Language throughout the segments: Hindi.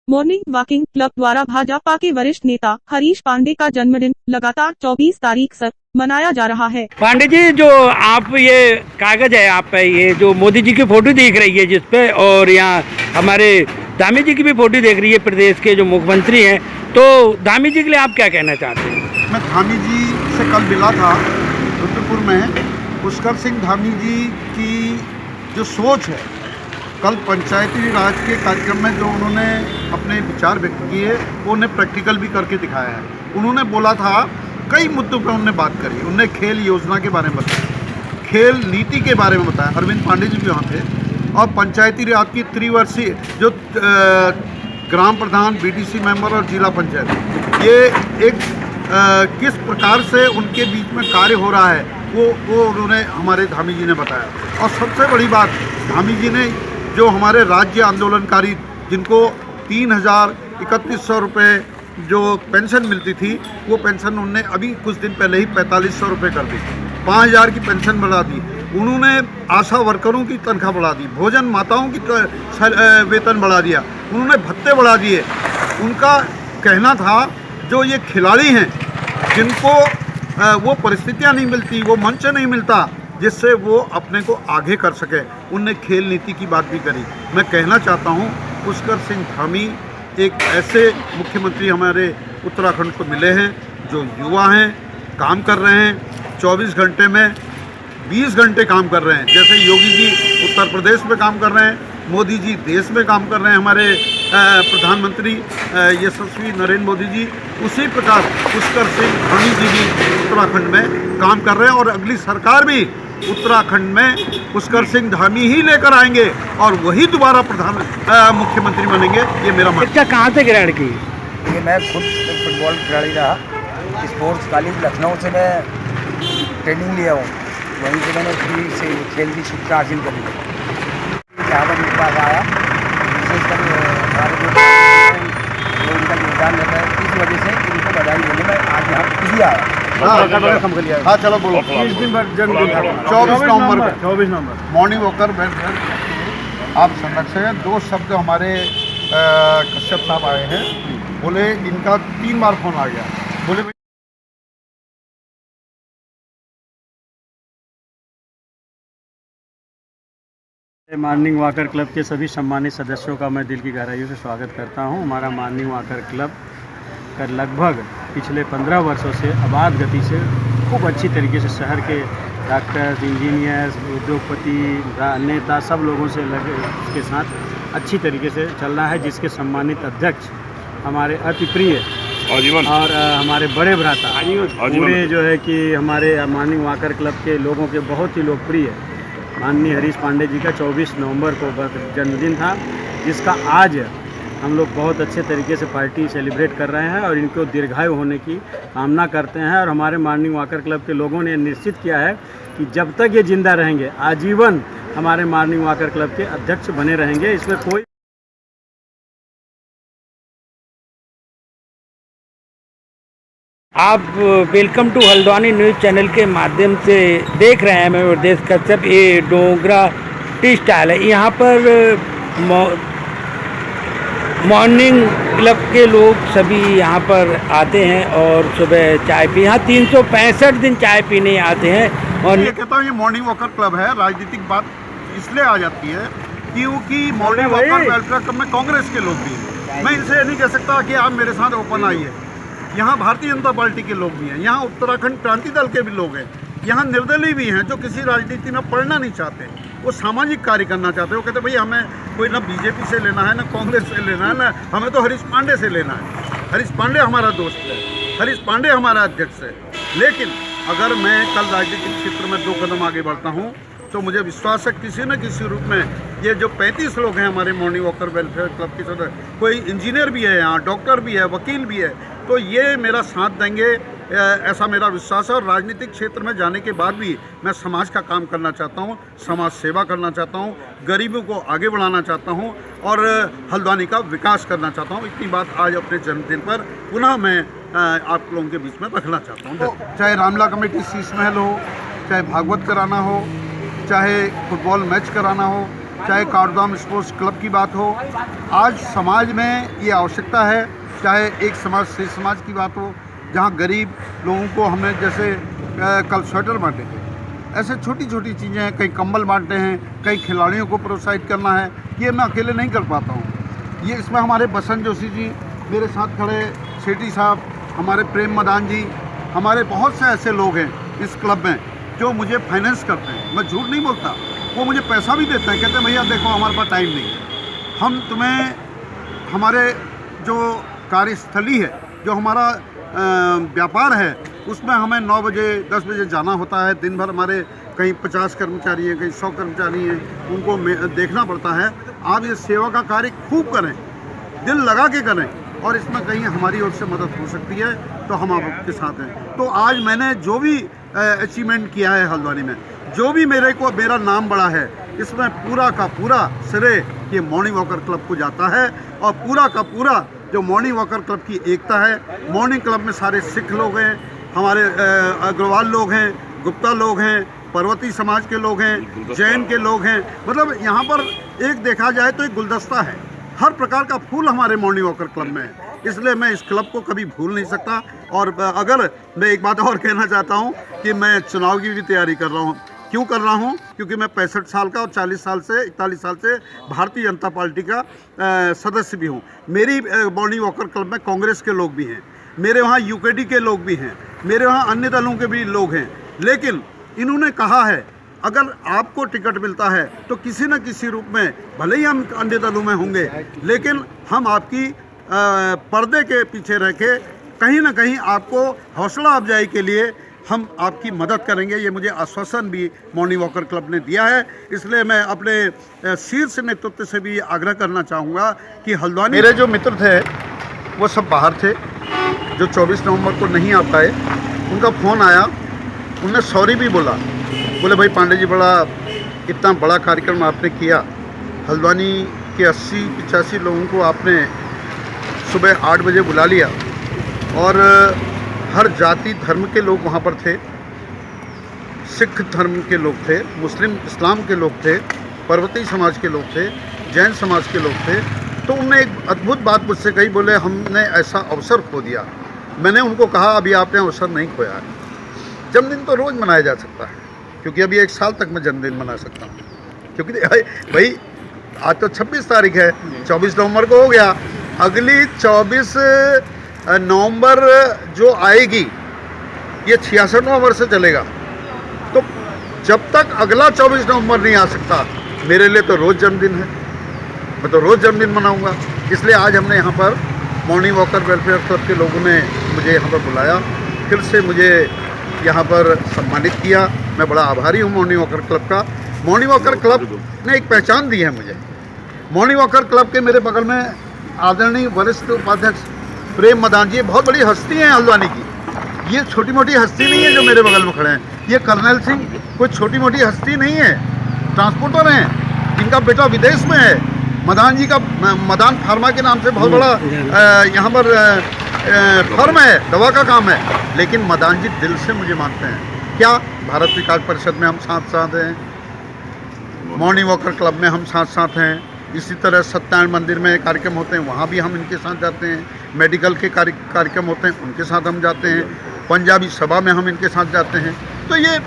मॉर्निंग वॉकिंग क्लब द्वारा भाजपा के वरिष्ठ नेता हरीश पांडे का जन्मदिन लगातार 24 तारीख से मनाया जा रहा है। पांडे जी, जो आप ये कागज है आप पे, ये जो मोदी जी की फोटो दिख रही है जिसपे, और यहाँ हमारे धामी जी की भी फोटो देख रही है, प्रदेश के जो मुख्यमंत्री हैं, तो धामी जी के लिए आप क्या कहना चाहते हैं? मैं धामी जी से कल मिला था रुद्रपुर में। पुष्कर सिंह धामी जी की जो सोच है, कल पंचायती राज के कार्यक्रम में जो उन्होंने अपने विचार व्यक्त किए वो उन्हें प्रैक्टिकल भी करके दिखाया है। उन्होंने बोला था, कई मुद्दों पर उन्होंने बात करी। उन्होंने खेल योजना के बारे में बताया, खेल नीति के बारे में बताया। अरविंद पांडे जी भी वहाँ थे। और पंचायती राज की त्रिवर्षीय जो ग्राम प्रधान, बीडीसी मेंबर और जिला पंचायत, ये एक किस प्रकार से उनके बीच में कार्य हो रहा है वो उन्होंने हमारे धामी जी ने बताया। और सबसे बड़ी बात, धामी जी ने जो हमारे राज्य आंदोलनकारी जिनको 3,3100 रुपये जो पेंशन मिलती थी, वो पेंशन उन्होंने अभी कुछ दिन पहले ही 4500 रुपये कर दी। 5,000 की पेंशन बढ़ा दी उन्होंने। आशा वर्करों की तनख्वाह बढ़ा दी, भोजन माताओं की वेतन बढ़ा दिया उन्होंने, भत्ते बढ़ा दिए। उनका कहना था जो ये खिलाड़ी हैं जिनको वो परिस्थितियां नहीं मिलती, वो मंच नहीं मिलता जिससे वो अपने को आगे कर सके, उनने खेल नीति की बात भी करी। मैं कहना चाहता हूँ, पुष्कर सिंह धामी एक ऐसे मुख्यमंत्री हमारे उत्तराखंड को मिले हैं जो युवा हैं, काम कर रहे हैं, 24 घंटे में 20 घंटे काम कर रहे हैं। जैसे योगी जी उत्तर प्रदेश में काम कर रहे हैं, मोदी जी देश में काम कर रहे हैं, हमारे प्रधानमंत्री यशस्वी नरेंद्र मोदी जी, उसी प्रकार पुष्कर सिंह धामी जी भी उत्तराखंड में काम कर रहे हैं। और अगली सरकार भी उत्तराखंड में पुष्कर सिंह धामी ही लेकर आएंगे और वही दोबारा मुख्यमंत्री बनेंगे, ये मेरा मानना है। क्या कहाँ से ग्रहण की? ये मैं खुद एक फुटबॉल खिलाड़ी रहा। स्पोर्ट्स कॉलेज लखनऊ से मैं ट्रेनिंग लिया हूँ, वहीं से मैंने फ्री से खेल की शिक्षा हासिल करी। जहाँ पर मेरे पास आया, विशेषकर हमारे जो उनका योगदान रहता है, इस वजह से इनको बधाई देने में आज यहाँ खुद आया। हाँ चलो बोलो। 30 दिन बाद जन्मदिन था, 24 नवंबर को 24 नवंबर मॉर्निंग वॉकर वेलफेयर आप संरक्षक हैं। 2 शब्द हमारे कश्यप साहब आए हैं, बोले इनका 3 बार फोन आ गया, बोले मॉर्निंग वॉकर क्लब के सभी सम्मानित सदस्यों का मैं दिल की गहराइयों से स्वागत करता हूं। हमारा मॉर्निंग वॉकर क्लब का लगभग पिछले 15 वर्षों से आबाद गति से खूब अच्छी तरीके से शहर के डॉक्टर्स, इंजीनियर्स, उद्योगपति, नेता सब लोगों से के साथ अच्छी तरीके से चल रहा है, जिसके सम्मानित अध्यक्ष हमारे अति प्रिय और हमारे बड़े भ्राता पूरे जो है कि हमारे मॉर्निंग वॉकर क्लब के लोगों के बहुत ही लोकप्रिय माननीय हरीश पांडे जी का 24 नवंबर को जन्मदिन था, जिसका आज हम लोग बहुत अच्छे तरीके से पार्टी सेलिब्रेट कर रहे हैं और इनको दीर्घायु होने की कामना करते हैं। और हमारे मॉर्निंग वॉकर क्लब के लोगों ने निश्चित किया है कि जब तक ये जिंदा रहेंगे आजीवन हमारे मॉर्निंग वॉकर क्लब के अध्यक्ष बने रहेंगे। इसमें कोई आप welcome to Haldwani news channel के माध्यम से देख रहे हैं। मैं प्रदेश कश्यप, ये डोगरा टी स्टाइल है। यहाँ पर मॉर्निंग क्लब के लोग सभी यहाँ पर आते हैं और सुबह चाय पी, यहाँ 365 दिन चाय पीने आते हैं। और ये कहता हूँ, ये मॉर्निंग वॉकर क्लब है। राजनीतिक बात इसलिए आ जाती है क्योंकि मॉर्निंग वॉकर वेलफेयर क्लब में कांग्रेस के लोग भी हैं। मैं इनसे नहीं कह सकता कि आप मेरे साथ ओपन आइए। यहाँ भारतीय जनता पार्टी के लोग भी हैं, यहाँ उत्तराखंड क्रांति दल के भी लोग हैं, यहाँ निर्दलीय भी हैं जो किसी राजनीति में पढ़ना नहीं चाहते, वो सामाजिक कार्य करना चाहते हैं। वो कहते भाई हमें कोई ना बीजेपी से लेना है, ना कांग्रेस से लेना है, ना हमें तो हरीश पांडे से लेना है। हरीश पांडे हमारा दोस्त है, हरीश पांडे हमारा अध्यक्ष है। लेकिन अगर मैं कल राजनीतिक क्षेत्र में 2 कदम आगे बढ़ता हूँ तो मुझे विश्वास है किसी न किसी रूप में ये जो 35 लोग हैं हमारे मॉर्निंग वॉकर वेलफेयर क्लब के सदस्य, कोई इंजीनियर भी है यहाँ, डॉक्टर भी है, वकील भी है, तो ये मेरा साथ देंगे, ऐसा मेरा विश्वास है। और राजनीतिक क्षेत्र में जाने के बाद भी मैं समाज का काम करना चाहता हूँ, समाज सेवा करना चाहता हूँ, गरीबों को आगे बढ़ाना चाहता हूँ और हल्द्वानी का विकास करना चाहता हूँ। इतनी बात आज अपने जन्मदिन पर पुनः मैं आप लोगों के बीच में रखना चाहता हूँ। तो चाहे रामला कमेटी शीश महल हो, चाहे भागवत कराना हो, चाहे फुटबॉल मैच कराना हो, चाहे कारदाम स्पोर्ट्स क्लब की बात हो। आज समाज में ये आवश्यकता है, चाहे एक समाज से समाज की बात हो, जहाँ गरीब लोगों को हमने जैसे कल स्वेटर बांटे थे, ऐसे छोटी छोटी चीज़ें हैं, कई कंबल बांटते हैं, कई खिलाड़ियों को प्रोत्साहित करना है, ये मैं अकेले नहीं कर पाता हूँ। ये इसमें हमारे बसंत जोशी जी मेरे साथ खड़े, सेठी साहब, हमारे प्रेम मदान जी, हमारे बहुत से ऐसे लोग हैं इस क्लब में जो मुझे फाइनेंस करते हैं। मैं झूठ नहीं बोलता, वो मुझे पैसा भी देते हैं, कहते हैं भैया देखो हमारे पास टाइम नहीं है, हम तुम्हें हमारे जो कार्यस्थली है, जो हमारा व्यापार है, उसमें हमें 9 बजे 10 बजे जाना होता है। दिन भर हमारे कहीं 50 कर्मचारी हैं, कहीं 100 कर्मचारी हैं, उनको देखना पड़ता है। आप ये सेवा का कार्य खूब करें, दिल लगा के करें, और इसमें कहीं हमारी ओर से मदद हो सकती है तो हम आपके साथ हैं। तो आज मैंने जो भी अचीवमेंट किया है हल्द्वानी में, जो भी मेरा नाम बड़ा है, इसमें पूरा का पूरा श्रेय ये मॉर्निंग वॉकर क्लब को जाता है। और पूरा का पूरा जो मॉर्निंग वॉकर क्लब की एकता है, मॉर्निंग क्लब में सारे सिख लोग हैं, हमारे अग्रवाल लोग हैं, गुप्ता लोग हैं, पर्वती समाज के लोग हैं, जैन के लोग हैं, मतलब यहाँ पर एक देखा जाए तो एक गुलदस्ता है, हर प्रकार का फूल हमारे मॉर्निंग वॉकर क्लब में है। इसलिए मैं इस क्लब को कभी भूल नहीं सकता। और अगर मैं एक बात और कहना चाहता हूँ कि मैं चुनाव की भी तैयारी कर रहा हूँ। क्यों कर रहा हूँ? क्योंकि मैं 65 साल का और 41 साल से भारतीय जनता पार्टी का सदस्य भी हूँ। मेरी मॉर्निंग वॉकर क्लब में कांग्रेस के लोग भी हैं, मेरे वहाँ यूकेडी के लोग भी हैं, मेरे वहाँ अन्य दलों के भी लोग हैं। लेकिन इन्होंने कहा है अगर आपको टिकट मिलता है तो किसी न किसी रूप में, भले ही हम अन्य दलों में होंगे, लेकिन हम आपकी पर्दे के पीछे रह के कहीं ना कहीं आपको हौसला अफजाई के लिए हम आपकी मदद करेंगे। ये मुझे आश्वासन भी मॉर्निंग वॉकर क्लब ने दिया है। इसलिए मैं अपने शीर्ष नेतृत्व से भी आग्रह करना चाहूँगा कि हल्द्वानी, मेरे जो मित्र थे वो सब बाहर थे, जो 24 नवंबर को नहीं आ पाए, उनका फ़ोन आया, उनने सॉरी भी बोले भाई पांडे जी, इतना बड़ा कार्यक्रम आपने किया, हल्द्वानी के 80-85 लोगों को आपने सुबह 8 बजे बुला लिया, और हर जाति धर्म के लोग वहाँ पर थे, सिख धर्म के लोग थे, मुस्लिम इस्लाम के लोग थे, पर्वती समाज के लोग थे, जैन समाज के लोग थे। तो उन्होंने एक अद्भुत बात मुझसे कही, बोले हमने ऐसा अवसर खो दिया। मैंने उनको कहा अभी आपने अवसर नहीं खोया है, जन्मदिन तो रोज़ मनाया जा सकता है, क्योंकि अभी 1 साल तक मैं जन्मदिन मना सकता हूँ। क्योंकि भाई आज तो 26 तारीख है, 24 नवंबर को हो गया, अगली 24 नवंबर जो आएगी ये 66वां वर्ष चलेगा। तो जब तक अगला 24 नवंबर नहीं आ सकता, मेरे लिए तो रोज़ जन्मदिन है, मैं तो रोज़ जन्मदिन मनाऊंगा। इसलिए आज हमने यहाँ पर मॉर्निंग वॉकर वेलफेयर क्लब के लोगों ने मुझे यहाँ पर बुलाया, फिर से मुझे यहाँ पर सम्मानित किया। मैं बड़ा आभारी हूँ मॉर्निंग वॉकर क्लब का। मॉर्निंग वॉकर क्लब ने एक पहचान दी है मुझे। मॉर्निंग वॉकर क्लब के मेरे बगल में आदरणीय वरिष्ठ उपाध्यक्ष प्रेम मदान जी बहुत बड़ी हस्ती हैं हल्द्वानी की। ये छोटी मोटी हस्ती नहीं है जो मेरे बगल में खड़े हैं। ये कर्नल सिंह कोई छोटी मोटी हस्ती नहीं है, ट्रांसपोर्टर हैं, जिनका बेटा विदेश में है। मदान जी का मदान फार्मा के नाम से बहुत बड़ा यहाँ पर फर्म है, दवा का काम है, लेकिन मदान जी दिल से मुझे मानते हैं। क्या भारत विकास परिषद में हम साथ हैं, मॉर्निंग वॉकर क्लब में हम साथ हैं, इसी तरह सत्यनारायण मंदिर में कार्यक्रम होते हैं वहाँ भी हम इनके साथ जाते हैं, मेडिकल के कार्यक्रम होते हैं उनके साथ हम जाते हैं, पंजाबी सभा में हम इनके साथ जाते हैं। तो ये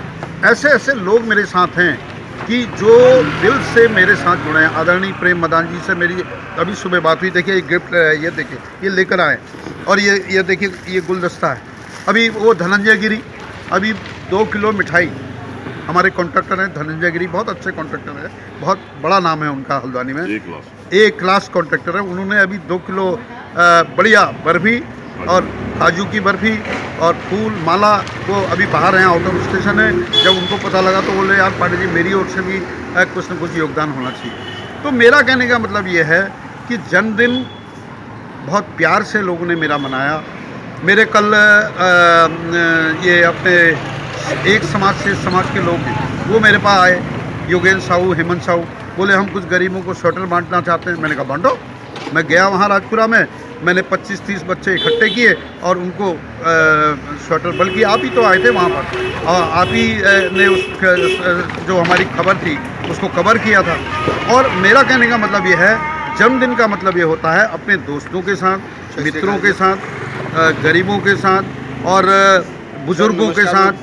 ऐसे लोग मेरे साथ हैं कि जो दिल से मेरे साथ जुड़े हैं। आदरणीय प्रेम मदान जी से मेरी अभी सुबह बात हुई। देखिए एक गिफ्ट है, ये देखिए ये लेकर आए, और ये देखिए ये गुलदस्ता है। अभी वो धनंजय गिरी, अभी 2 किलो मिठाई, हमारे कॉन्ट्रैक्टर हैं धनंजय गिरी, बहुत अच्छे कॉन्ट्रैक्टर हैं, बहुत बड़ा नाम है उनका हल्द्वानी में, ए क्लास कॉन्ट्रैक्टर है। उन्होंने अभी 2 किलो बढ़िया बर्फ़ी और काजू की बर्फ़ी और फूल माला, वो अभी बाहर हैं, आउट ऑफ स्टेशन है। जब उनको पता लगा तो बोले यार पांडे जी मेरी ओर से भी कुछ न कुछ योगदान होना चाहिए। तो मेरा कहने का मतलब ये है कि जन्मदिन बहुत प्यार से लोगों ने मेरा मनाया। मेरे कल ये अपने एक समाज से समाज के लोग हैं, वो मेरे पास आए, योगेंद्र साहू, हेमंत साहू, बोले हम कुछ गरीबों को स्वेटर बांटना चाहते हैं। मैंने कहा बांटो। मैं गया वहाँ राजपुरा में, मैंने 25-30 बच्चे इकट्ठे किए और उनको स्वेटर, बल्कि आप ही तो आए थे वहाँ पर और आप ही ने उस जो हमारी खबर थी उसको कवर किया था। और मेरा कहने का मतलब ये है, जन्मदिन का मतलब ये होता है अपने दोस्तों के साथ, मित्रों के साथ, गरीबों के साथ और बुजुर्गों के साथ,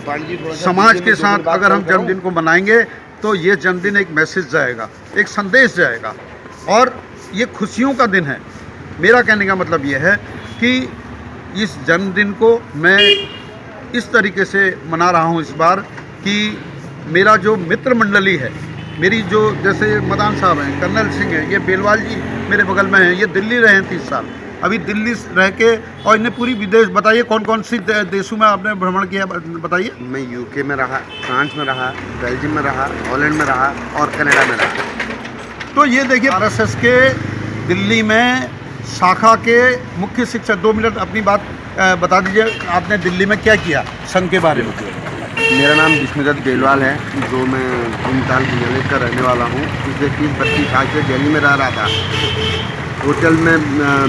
समाज के साथ अगर हम जन्मदिन को मनाएंगे तो ये जन्मदिन एक मैसेज जाएगा, एक संदेश जाएगा और ये खुशियों का दिन है। मेरा कहने का मतलब ये है कि इस जन्मदिन को मैं इस तरीके से मना रहा हूँ इस बार कि मेरा जो मित्र मंडली है, मेरी जो जैसे मदान साहब हैं, कर्नल सिंह हैं, ये बेलवाल जी मेरे बगल में हैं, ये दिल्ली रहे हैं 30 साल, अभी दिल्ली रह के, और इन्हें पूरी विदेश, बताइए कौन कौन सी देशों में आपने भ्रमण किया, बताइए। मैं यूके में रहा, फ्रांस में रहा, बेल्जियम में रहा, हॉलैंड में रहा और कनाडा में रहा। तो ये देखिए आरएसएस के दिल्ली में शाखा के मुख्य शिक्षक, 2 मिनट अपनी बात बता दीजिए, आपने दिल्ली में क्या किया संघ के बारे में। मेरा नाम विष्णुदत्त बेलवाल है, जो मैं भीमताल जिले का रहने वाला हूँ। पिछले 30-32 साल से दिल्ली में रह रहा था। होटल में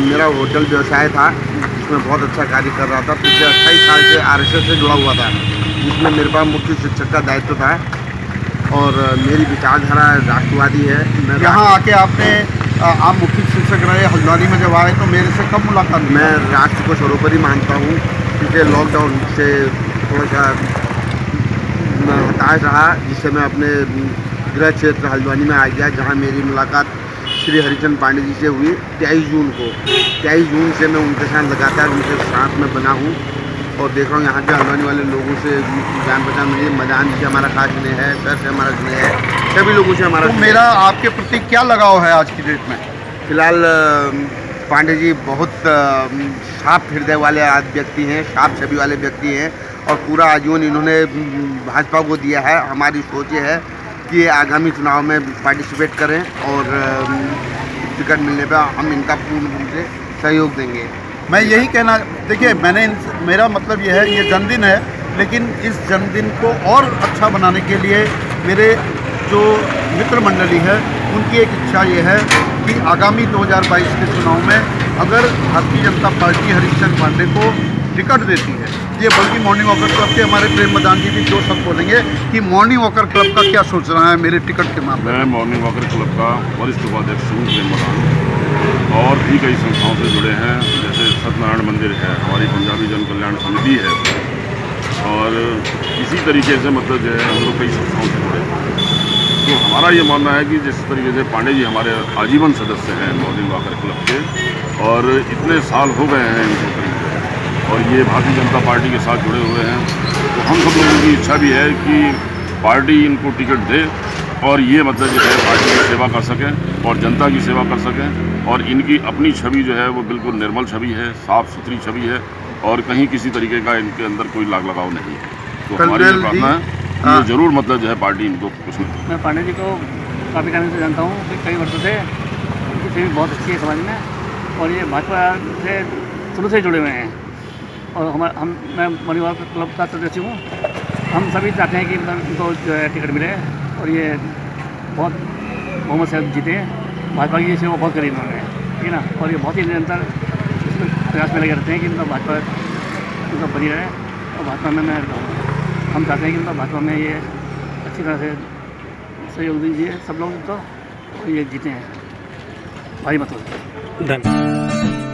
मेरा होटल व्यवसाय था, जिसमें बहुत अच्छा कार्य कर रहा था। पिछले 28 साल से आरएसएस से जुड़ा हुआ था, जिसमें मेरे पास मुख्य शिक्षक का दायित्व था और मेरी विचारधारा राष्ट्रवादी है। मैं यहाँ आके आपने आप मुख्य शिक्षक रहे, हल्द्वानी में जब आए तो मेरे से कब मुलाकात हुई? मैं राष्ट्र को सर्वोपरि मानता हूँ, क्योंकि लॉकडाउन से थोड़ा सा हताश रहा, जिससे मैं अपने गृह क्षेत्र हल्द्वानी में आ गया, जहाँ मेरी मुलाकात श्री हरिचंद पांडे जी से हुई 23 जून को। 23 जून से मैं उनके साथ लगातार उनके साथ में बना हूँ और देख रहा हूँ यहाँ के हल्द्वानी वाले लोगों से जान पहचान मिली। मदान जी से हमारा खास स्नेह है, सर से हमारा स्नेह है, सभी लोगों से हमारा। तो मेरा आपके प्रति क्या लगाव है आज की डेट में? फिलहाल पांडे जी बहुत साफ हृदय वाले व्यक्ति हैं, साफ छवि वाले व्यक्ति हैं और पूरा आजीवन इन्होंने भाजपा को दिया है। हमारी सोच ये है कि आगामी चुनाव में पार्टिसिपेट करें और टिकट मिलने पर हम इनका पूर्ण रूप से सहयोग देंगे। मैं यही कहना, देखिए मेरा मतलब ये है, ये जन्मदिन है, लेकिन इस जन्मदिन को और अच्छा बनाने के लिए मेरे जो मित्र मंडली है उनकी एक इच्छा ये है कि आगामी 2022 के चुनाव में अगर भारतीय जनता पार्टी हरिचंद पांडे को टिकट देती है, ये बल्कि मॉर्निंग वॉकर क्लब के हमारे प्रेम मदान जी भी 2 शब्द बोलेंगे कि मॉर्निंग वॉकर क्लब का क्या सोच रहा है मेरे टिकट के मामले में। मैं मॉर्निंग वॉकर क्लब का वरिष्ठ उपाध्यक्ष हूँ प्रेम मदान, और भी कई संस्थाओं से जुड़े हैं, जैसे सत्यनारायण मंदिर है, हमारी पंजाबी जन कल्याण समिति है, और इसी तरीके से मतलब जो है हम लोग कई संस्थाओं से जुड़े हैं। तो हमारा ये मानना है कि जिस तरीके से पांडे जी हमारे आजीवन सदस्य हैं मॉर्निंग वॉकर क्लब के, और इतने साल हो गए हैं इनको करीब, और ये भारतीय जनता पार्टी के साथ जुड़े हुए हैं, तो हम सब लोगों की इच्छा भी है कि पार्टी इनको टिकट दे और ये मतलब जो है पार्टी की सेवा कर सकें और जनता की सेवा कर सकें, और इनकी अपनी छवि जो है वो बिल्कुल निर्मल छवि है, साफ़ सुथरी छवि है और कहीं किसी तरीके का इनके अंदर कोई लाग लगाव नहीं है। तो हमारी ये प्रार्थना है कि ये जरूर मतलब जो है पार्टी इनको कुछ नहीं। मैं पांडे जी को काफ़ी टाइम से जानता हूँ कि कई वर्षों से उनकी सेवा बहुत अच्छी है समाज में, और ये भाजपा से शुरू से जुड़े हुए हैं। और मैं मॉर्निंग वॉकर क्लब का सदस्य हूँ। हम सभी चाहते हैं कि मतलब इनको जो है टिकट मिले और ये बहुत बहुमत से जीते। भाजपा की सेवा बहुत करी इन्होंने, ठीक है ना, और ये बहुत ही निरंतर इसमें प्रयास में लगे रहते हैं कि मतलब भाजपा मतलब बनी रहे और भाजपा में मैं हम चाहते हैं कि मतलब भाजपा में ये अच्छी तरह से सहयोग दीजिए सब लोग तो, और ये जीते हैं भारी मत हो। धन्यवाद।